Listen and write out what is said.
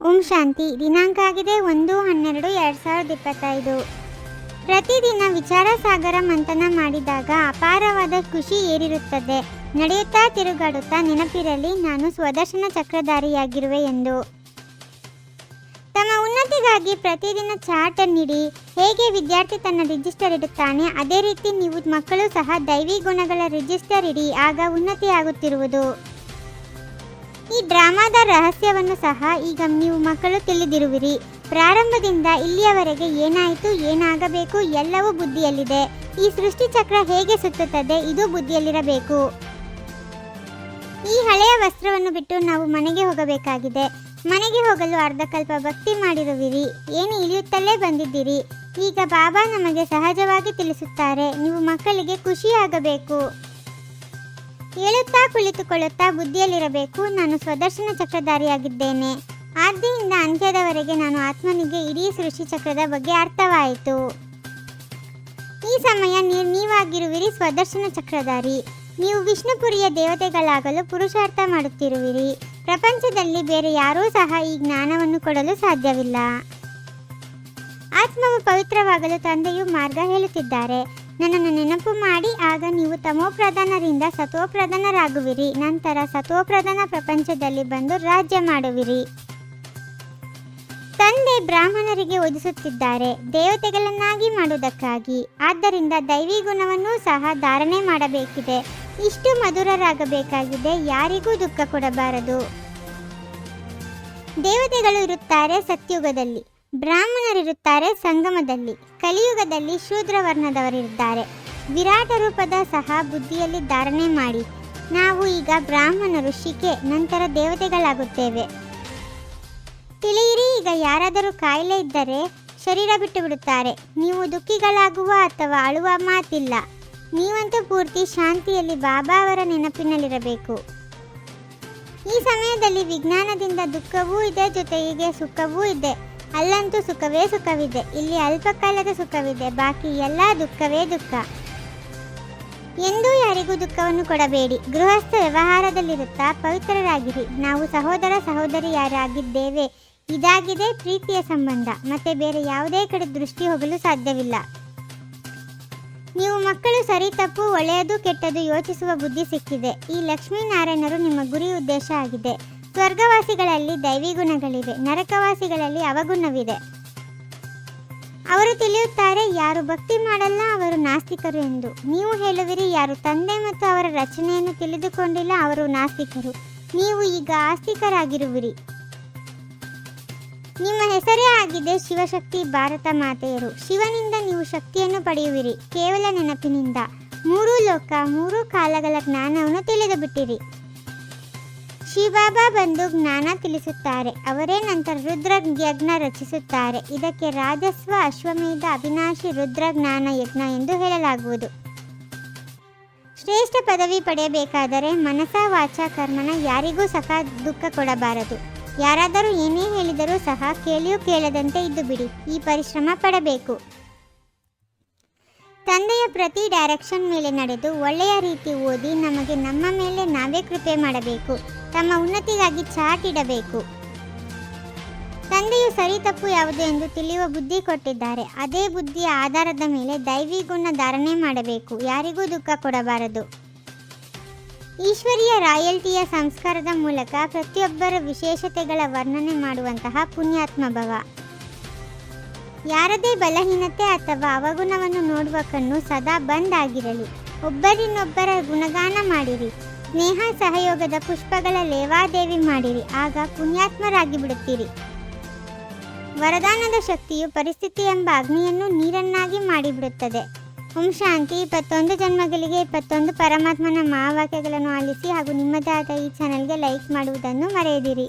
ಓಂ ಶಾಂತಿ. ದಿನಾಂಕ ಆಗಿದೆ 1/12/2025. ಪ್ರತಿದಿನ ವಿಚಾರ ಸಾಗರ ಮಂಥನ ಮಾಡಿದಾಗ ಅಪಾರವಾದ ಖುಷಿ ಏರಿರುತ್ತದೆ. ನಡೆಯುತ್ತಾ ತಿರುಗಾಡುತ್ತಾ ನೆನಪಿರಲಿ, ನಾನು ಸ್ವದರ್ಶನ ಚಕ್ರಧಾರಿಯಾಗಿರುವೆ ಎಂದು. ತಮ್ಮ ಉನ್ನತಿಗಾಗಿ ಪ್ರತಿದಿನ ಚಾರ್ಟ್ ನೀಡಿ. ಹೇಗೆ ವಿದ್ಯಾರ್ಥಿ ತನ್ನ ರಿಜಿಸ್ಟರ್ ಇಡುತ್ತಾನೆ, ಅದೇ ರೀತಿ ನೀವು ಮಕ್ಕಳು ಸಹ ದೈವಿ ಗುಣಗಳ ರಿಜಿಸ್ಟರ್ ಇಡಿ, ಆಗ ಉನ್ನತಿಯಾಗುತ್ತಿರುವುದು. ಈ ಡ್ರಾಮಾದ ರಹಸ್ಯವನ್ನು ಸಹ ಈಗ ನೀವು ಮಕ್ಕಳು ತಿಳಿದಿರುವಿರಿ. ಪ್ರಾರಂಭದಿಂದ ಇಲ್ಲಿಯವರೆಗೆ ಏನಾಯಿತು, ಏನಾಗಬೇಕು ಎಲ್ಲವೂ ಬುದ್ಧಿಯಲ್ಲಿದೆ. ಈ ಸೃಷ್ಟಿ ಚಕ್ರ ಹೇಗೆ ಸುತ್ತುತ್ತದೆ, ಇದು ಬುದ್ಧಿಯಲ್ಲಿರಬೇಕು. ಈ ಹಳೆಯ ವಸ್ತ್ರವನ್ನು ಬಿಟ್ಟು ನಾವು ಮನೆಗೆ ಹೋಗಬೇಕಾಗಿದೆ. ಮನೆಗೆ ಹೋಗಲು ಅರ್ಧಕಲ್ಪ ಭಕ್ತಿ ಮಾಡಿರುವಿರಿ, ಏನು ಇಳಿಯುತ್ತಲೇ ಬಂದಿದ್ದೀರಿ. ಈಗ ಬಾಬಾ ನಮಗೆ ಸಹಜವಾಗಿ ತಿಳಿಸುತ್ತಾರೆ, ನೀವು ಮಕ್ಕಳಿಗೆ ಖುಷಿಯಾಗಬೇಕು. ಹೇಳುತ್ತಾ ಕುಳಿತುಕೊಳ್ಳುತ್ತಾ ಬುದ್ಧಿಯಲ್ಲಿರಬೇಕು, ನಾನು ಸ್ವದರ್ಶನ ಚಕ್ರಧಾರಿಯಾಗಿದ್ದೇನೆ. ಆದಿಯಿಂದ ಅಂತ್ಯದವರೆಗೆ ನಾನು ಆತ್ಮನಿಗೆ ಇಡೀ ಸೃಷ್ಟಿ ಚಕ್ರದ ಬಗ್ಗೆ ಅರ್ಥವಾಯಿತು. ಈ ಸಮಯ ನೀವಾಗಿರುವಿರಿ ಸ್ವದರ್ಶನ ಚಕ್ರಧಾರಿ. ನೀವು ವಿಷ್ಣುಪುರಿಯ ದೇವತೆಗಳಾಗಲು ಪುರುಷಾರ್ಥ ಮಾಡುತ್ತಿರುವಿರಿ. ಪ್ರಪಂಚದಲ್ಲಿ ಬೇರೆ ಯಾರೂ ಸಹ ಈ ಜ್ಞಾನವನ್ನು ಕೊಡಲು ಸಾಧ್ಯವಿಲ್ಲ. ಆತ್ಮವು ಪವಿತ್ರವಾಗಲು ತಂದೆಯು ಮಾರ್ಗ ಹೇಳುತ್ತಿದ್ದಾರೆ. ನನ್ನನ್ನು ನೆನಪು ಮಾಡಿ, ಆಗ ನೀವು ತಮೋಪ್ರಧಾನರಿಂದ ಸತೋಪ್ರಧಾನರಾಗುವಿರಿ. ನಂತರ ಸತೋಪ್ರಧಾನ ಪ್ರಪಂಚದಲ್ಲಿ ಬಂದು ರಾಜ್ಯ ಮಾಡುವಿರಿ. ತಂದೆ ಬ್ರಾಹ್ಮಣರಿಗೆ ಓದಿಸುತ್ತಿದ್ದಾರೆ, ದೇವತೆಗಳನ್ನಾಗಿ ಮಾಡುವುದಕ್ಕಾಗಿ. ಆದ್ದರಿಂದ ದೈವಿ ಗುಣವನ್ನು ಸಹ ಧಾರಣೆ ಮಾಡಬೇಕಿದೆ. ಇಷ್ಟು ಮಧುರರಾಗಬೇಕಾಗಿದೆ, ಯಾರಿಗೂ ದುಃಖ ಕೊಡಬಾರದು. ದೇವತೆಗಳು ಇರುತ್ತಾರೆ ಸತ್ಯುಗದಲ್ಲಿ, ಬ್ರಾಹ್ಮಣರಿರುತ್ತಾರೆ ಸಂಗಮದಲ್ಲಿ, ಕಲಿಯುಗದಲ್ಲಿ ಶೂದ್ರ ವರ್ಣದವರಿದ್ದಾರೆ. ವಿರಾಟ ರೂಪದ ಸಹ ಬುದ್ಧಿಯಲ್ಲಿ ಧಾರಣೆ ಮಾಡಿ. ನಾವು ಈಗ ಬ್ರಾಹ್ಮಣರು ಶಿಕೆ, ನಂತರ ದೇವತೆಗಳಾಗುತ್ತೇವೆ. ತಿಳಿಯಿರಿ, ಈಗ ಯಾರಾದರೂ ಕಾಯಿಲೆ ಇದ್ದರೆ ಶರೀರ ಬಿಟ್ಟು ಬಿಡುತ್ತಾರೆ. ನೀವು ದುಃಖಿಗಳಾಗುವ ಅಥವಾ ಅಳುವ ಮಾತಿಲ್ಲ. ನೀವಂತೂ ಪೂರ್ತಿ ಶಾಂತಿಯಲ್ಲಿ ಬಾಬಾ ಅವರ ನೆನಪಿನಲ್ಲಿರಬೇಕು. ಈ ಸಮಯದಲ್ಲಿ ವಿಜ್ಞಾನದಿಂದ ದುಃಖವೂ ಇದೆ, ಜೊತೆಗೆ ಸುಖವೂ ಇದೆ. ಅಲ್ಲಂತೂ ಸುಖವೇ ಸುಖವಿದೆ. ಇಲ್ಲಿ ಅಲ್ಪಕಾಲದ ಸುಖವಿದೆ, ಬಾಕಿ ಎಲ್ಲ ದುಃಖವೇ ದುಃಖ. ಎಂದೂ ಯಾರಿಗೂ ದುಃಖವನ್ನು ಕೊಡಬೇಡಿ. ಗೃಹಸ್ಥ ವ್ಯವಹಾರದಲ್ಲಿರುತ್ತಾ ಪವಿತ್ರರಾಗಿರಿ. ನಾವು ಸಹೋದರ ಸಹೋದರಿಯರಾಗಿದ್ದೇವೆ. ಇದಾಗಿದೆ ಪ್ರೀತಿಯ ಸಂಬಂಧ. ಮತ್ತೆ ಬೇರೆ ಯಾವುದೇ ಕಡೆ ದೃಷ್ಟಿ ಹೋಗಲು ಸಾಧ್ಯವಿಲ್ಲ. ನೀವು ಮಕ್ಕಳು ಸರಿ ತಪ್ಪು ಒಳ್ಳೆಯದು ಕೆಟ್ಟದು ಯೋಚಿಸುವ ಬುದ್ಧಿ ಸಿಕ್ಕಿದೆ. ಈ ಲಕ್ಷ್ಮೀನಾರಾಯಣರು ನಿಮ್ಮ ಗುರಿ ಉದ್ದೇಶ ಆಗಿದೆ. ಸ್ವರ್ಗವಾಸಿಗಳಲ್ಲಿ ದೈವಿ ಗುಣಗಳಿವೆ, ನರಕವಾಸಿಗಳಲ್ಲಿ ಅವಗುಣವಿದೆ. ಅವರು ತಿಳಿಯುತ್ತಾರೆ, ಯಾರು ಭಕ್ತಿ ಮಾಡಲ್ಲ ಅವರು ನಾಸ್ತಿಕರು ಎಂದು. ನೀವು ಹೇಳುವಿರಿ, ಯಾರು ತಂದೆ ಮತ್ತು ಅವರ ರಚನೆಯನ್ನು ತಿಳಿದುಕೊಂಡಿಲ್ಲ ಅವರು ನಾಸ್ತಿಕರು. ನೀವು ಈಗ ಆಸ್ತಿಕರಾಗಿರುವಿರಿ. ನಿಮ್ಮ ಹೆಸರೇ ಆಗಿದೆ ಶಿವಶಕ್ತಿ ಭಾರತ ಮಾತೆಯರು. ಶಿವನಿಂದ ನೀವು ಶಕ್ತಿಯನ್ನು ಪಡೆಯುವಿರಿ, ಕೇವಲ ನೆನಪಿನಿಂದ. 3 ಲೋಕ 3 ಕಾಲಗಳ ಜ್ಞಾನವನ್ನು ತಿಳಿದು ಬಿಟ್ಟಿರಿ. ಶಿವಬಾಬಾ ಬಂದು ಜ್ಞಾನ ತಿಳಿಸುತ್ತಾರೆ. ಅವರೇ ನಂತರ ರುದ್ರ ಯಜ್ಞ ರಚಿಸುತ್ತಾರೆ. ಇದಕ್ಕೆ ರಾಜಸ್ವ ಅಶ್ವಮೇಧ ಅವಿನಾಶಿ ರುದ್ರ ಜ್ಞಾನ ಯಜ್ಞ ಎಂದು ಹೇಳಲಾಗುವುದು. ಶ್ರೇಷ್ಠ ಪದವಿ ಪಡೆಯಬೇಕಾದರೆ ಮನಸ ವಾಚ ಕರ್ಮನ ಯಾರಿಗೂ ಸಹ ದುಃಖ ಕೊಡಬಾರದು. ಯಾರಾದರೂ ಏನೇ ಹೇಳಿದರೂ ಸಹ ಕೇಳಿಯೂ ಕೇಳದಂತೆ ಇದ್ದು ಬಿಡಿ. ಈ ಪರಿಶ್ರಮ ಪಡಬೇಕು. ತಂದೆಯ ಪ್ರತಿ ಡೈರೆಕ್ಷನ್ ಮೇಲೆ ನಡೆದು ಒಳ್ಳೆಯ ರೀತಿ ಓದಿ ನಮಗೆ ನಮ್ಮ ಮೇಲೆ ನಾವೇ ಕೃಪೆ ಮಾಡಬೇಕು. ತಮ್ಮ ಉನ್ನತಿಗಾಗಿ ಚಾರ್ಟ್ ಇಡಬೇಕು. ತಂದೆಯು ಸರಿ ತಪ್ಪು ಯಾವುದು ಎಂದು ತಿಳಿಯುವ ಬುದ್ಧಿ ಕೊಟ್ಟಿದ್ದಾರೆ. ಅದೇ ಬುದ್ಧಿಯ ಆಧಾರದ ಮೇಲೆ ದೈವಿ ಗುಣ ಧಾರಣೆ ಮಾಡಬೇಕು. ಯಾರಿಗೂ ದುಃಖ ಕೊಡಬಾರದು. ಈಶ್ವರೀಯ ರಾಯಲ್ಟಿಯ ಸಂಸ್ಕಾರದ ಮೂಲಕ ಪ್ರತಿಯೊಬ್ಬರ ವಿಶೇಷತೆಗಳ ವರ್ಣನೆ ಮಾಡುವಂತಹ ಪುಣ್ಯಾತ್ಮ ಭವ. ಯಾರದೇ ಬಲಹೀನತೆ ಅಥವಾ ಅವಗುಣವನ್ನು ನೋಡುವ ಕಣ್ಣು ಸದಾ ಬಂದ್ ಆಗಿರಲಿ. ಒಬ್ಬರಿನ್ನೊಬ್ಬರ ಗುಣಗಾನ ಮಾಡಿರಿ. ಸ್ನೇಹ ಸಹಯೋಗದ ಪುಷ್ಪಗಳ ಲೇವಾದೇವಿ ಮಾಡಿರಿ, ಆಗ ಪುಣ್ಯಾತ್ಮರಾಗಿ ಬಿಡುತ್ತೀರಿ. ವರದಾನದ ಶಕ್ತಿಯು ಪರಿಸ್ಥಿತಿ ಎಂಬ ಅಗ್ನಿಯನ್ನು ನೀರನ್ನಾಗಿ ಮಾಡಿಬಿಡುತ್ತದೆ. ಓಂ ಶಾಂತಿ. 21 ಜನ್ಮಗಳಿಗೆ 21 ಪರಮಾತ್ಮನ ಮಹಾವಾಕ್ಯಗಳನ್ನು ಆಲಿಸಿ ಹಾಗೂ ನಿಮ್ಮದೇ ಆದ ಈ ಚಾನೆಲ್ಗೆ ಲೈಕ್ ಮಾಡುವುದನ್ನು ಮರೆಯದಿರಿ.